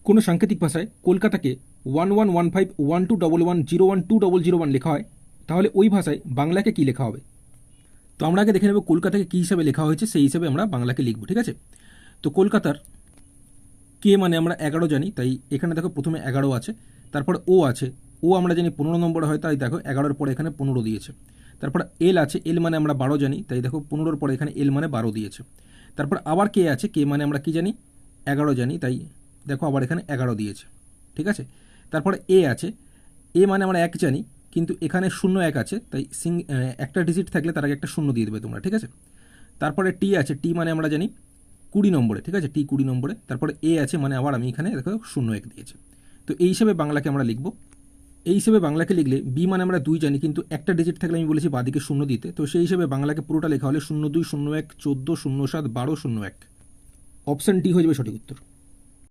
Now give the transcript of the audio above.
কোনো সাংকেতিক ভাষায় কলকাতাকে 1115121101201001 লেখা হয়, তাহলে ওই ভাষায় বাংলাকে কি লেখা হবে? তো আমরা আগে দেখে নেব কলকাতাকে কী হিসাবে লেখা হয়েছে, সেই হিসাবে আমরা বাংলাকে লিখব। ঠিক আছে, তো কলকাতার কে মানে আমরা 11 জানি, তাই এখানে দেখো প্রথমে 11 আছে, তারপর ও আছে, ও আমরা জানি 15 নম্বরে হয়, তাই দেখো 11-এর পরে এখানে 15 দিয়েছে। তারপর এল আছে, এল মানে আমরা 12 জানি, তাই দেখো 15-এর পরে এখানে এল মানে 12 দিয়েছে। তারপর আবার কে আছে, কে মানে আমরা কি জানি 11 জানি, তাই দেখো আবার এখানে 11 দিয়েছে। ঠিক আছে, তারপরে এ আছে, এ মানে আমরা 1 জানি, কিন্তু এখানে 0-1 আছে, তাই একটা ডিজিট থাকলে তার আগে একটা 0 দিয়ে দেবে তোমরা। ঠিক আছে, তারপরে টি আছে, টি মানে আমরা জানি 20 নম্বরে। ঠিক আছে, টি 20 নম্বরে। তারপরে এ আছে মানে আবার আমি এখানে দেখো 0-1 দিয়েছে। তো এই হিসেবে বাংলাকে আমরা লিখব। এই হিসেবে বাংলাকে লিখলে বি মানে আমরা 2 জানি, কিন্তু একটা ডিজিট থাকলে আমি বলেছি বাদিকে 0 দিতে, তো সেই হিসেবে বাংলাকে পুরোটা লেখা হলে 02, 01, 14, 07, 12, 01। অপশান ডি হয়ে যাবে সঠিক উত্তর।